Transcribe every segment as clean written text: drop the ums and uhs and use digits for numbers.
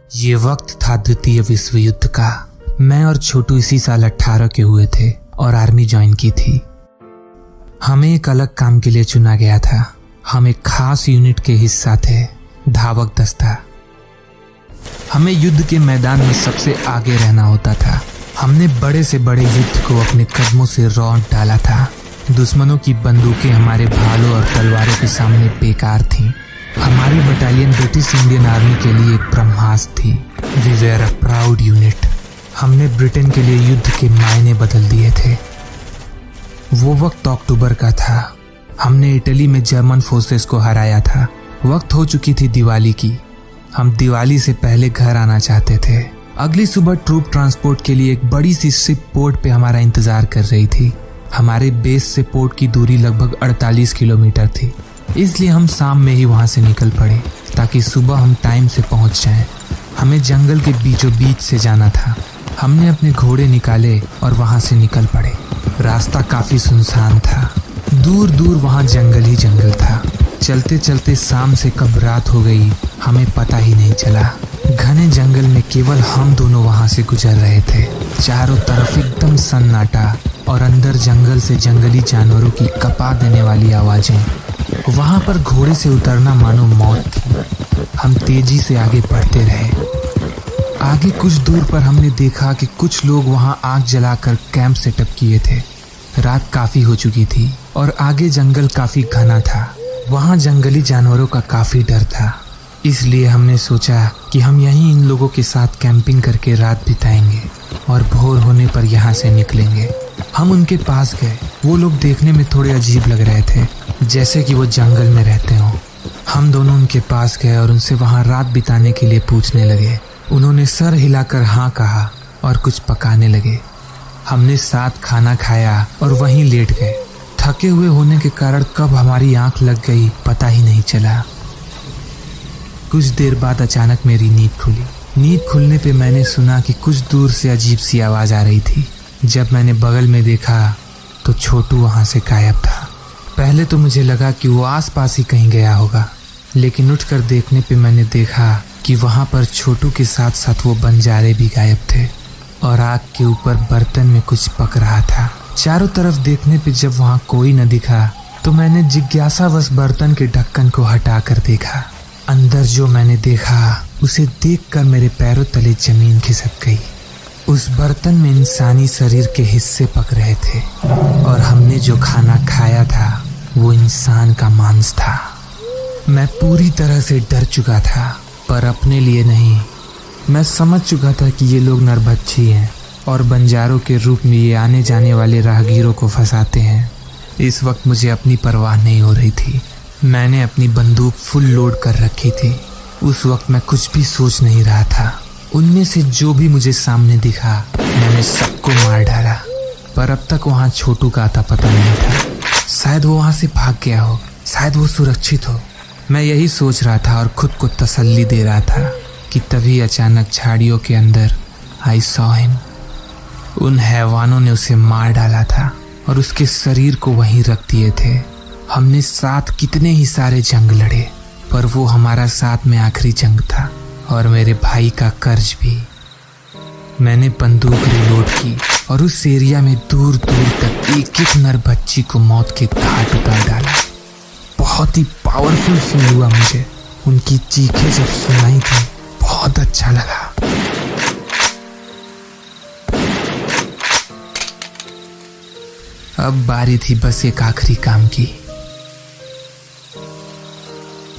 ये वक्त था द्वितीय विश्व युद्ध का। मैं और छोटू इसी साल 18 के हुए थे और आर्मी ज्वाइन की थी। हमें एक अलग काम के लिए चुना गया था। हम एक खास यूनिट के हिस्सा थे, धावक दस्ता। हमें युद्ध के मैदान में सबसे आगे रहना होता था। हमने बड़े से बड़े युद्ध को अपने कदमों से रौंद डाला था। दुश्मनों की बंदूकें हमारे भालों और तलवारों के सामने बेकार थीं। हमारी बटालियन ब्रिटिश इंडियन आर्मी के लिए एक ब्रह्मास्त्र थी। We were a proud unit. हमने ब्रिटेन के लिए युद्ध के मायने बदल दिए थे। वो वक्त अक्टूबर का था। हमने इटली में जर्मन फोर्सेस को हराया था। वक्त हो चुकी थी दिवाली की। हम दिवाली से पहले घर आना चाहते थे। अगली सुबह ट्रूप ट्रांसपोर्ट के लिए एक बड़ी सी शिप पोर्ट पे हमारा इंतजार कर रही थी। हमारे बेस से पोर्ट की दूरी लगभग 48 किलोमीटर थी, इसलिए हम शाम में ही वहां से निकल पड़े ताकि सुबह हम टाइम से पहुंच जाएं। हमें जंगल के बीचों बीच से जाना था। हमने अपने घोड़े निकाले और वहां से निकल पड़े। रास्ता काफी सुनसान था। दूर दूर वहां जंगल ही जंगल था। चलते चलते शाम से कब रात हो गई हमें पता ही नहीं चला। घने जंगल में केवल हम दोनों वहां से गुजर रहे थे। चारों तरफ एकदम सन्नाटा और अंदर जंगल से जंगली जानवरों की कपा देने वाली आवाजें। वहां पर घोड़े से उतरना मानो मौत थी। हम तेजी से आगे बढ़ते रहे। आगे कुछ दूर पर हमने देखा कि कुछ लोग वहां आग जलाकर कैंप सेटअप किए थे। रात काफी हो चुकी थी और आगे जंगल काफी घना था। वहां जंगली जानवरों का काफी डर था, इसलिए हमने सोचा कि हम यहीं इन लोगों के साथ कैंपिंग करके रात बिताएंगे और भोर होने पर यहाँ से निकलेंगे। हम उनके पास गए। वो लोग देखने में थोड़े अजीब लग रहे थे, जैसे कि वो जंगल में रहते हों। हम दोनों उनके पास गए और उनसे वहां रात बिताने के लिए पूछने लगे। उन्होंने सर हिलाकर हाँ कहा और कुछ पकाने लगे। हमने साथ खाना खाया और वहीं लेट गए। थके हुए होने के कारण कब हमारी आंख लग गई पता ही नहीं चला। कुछ देर बाद अचानक मेरी नींद खुली। नींद खुलने पे मैंने सुना कि कुछ दूर से अजीब सी आवाज आ रही थी। जब मैंने बगल में देखा तो छोटू वहां से गायब था। पहले तो मुझे लगा कि वो आसपास ही कहीं गया होगा, लेकिन उठकर देखने पे मैंने देखा कि वहां पर छोटू के साथ साथ वो बंजारे भी गायब थे और आग के ऊपर बर्तन में कुछ पक रहा था। चारों तरफ देखने पे जब वहां कोई न दिखा तो मैंने जिज्ञासावश बर्तन के ढक्कन को हटाकर देखा। अंदर जो मैंने देखा उसे देखकर मेरे पैरों तले जमीन खिसक गई। उस बर्तन में इंसानी शरीर के हिस्से पक रहे थे और हमने जो खाना खाया था वो इंसान का मांस था। मैं पूरी तरह से डर चुका था, पर अपने लिए नहीं। मैं समझ चुका था कि ये लोग नरभक्षी हैं और बंजारों के रूप में ये आने जाने वाले राहगीरों को फंसाते हैं। इस वक्त मुझे अपनी परवाह नहीं हो रही थी। मैंने अपनी बंदूक फुल लोड कर रखी थी। उस वक्त मैं कुछ भी सोच नहीं रहा था। उनमें से जो भी मुझे सामने दिखा मैंने सबको मार डाला, पर अब तक वहां छोटू का आता पता नहीं था। शायद वो वहां से भाग गया हो, शायद वो सुरक्षित हो। मैं यही सोच रहा था और खुद को तसल्ली दे रहा था कि तभी अचानक झाड़ियों के अंदर आई सॉ हिम। उन हैवानों ने उसे मार डाला था और उसके शरीर को वहीं रख दिए थे। हमने साथ कितने ही सारे जंग लड़े, पर वो हमारा साथ में आखिरी जंग था और मेरे भाई का कर्ज भी। मैंने बंदूक रिलोड की और उस एरिया में दूर दूर तक एक एक नरभक्षी को मौत के घाट उतार डाला। बहुत ही पावरफुल फील हुआ मुझे। उनकी चीखें जब सुनाई थी बहुत अच्छा लगा। अब बारी थी बस एक आखिरी काम की।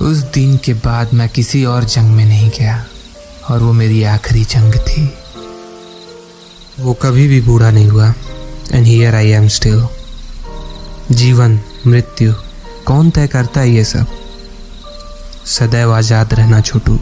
उस दिन के बाद मैं किसी और जंग में नहीं गया और वो मेरी आखिरी जंग थी। वो कभी भी बूढ़ा नहीं हुआ। And here I am still. जीवन मृत्यु कौन तय करता है ये सब? सदैव आजाद रहना छोटू।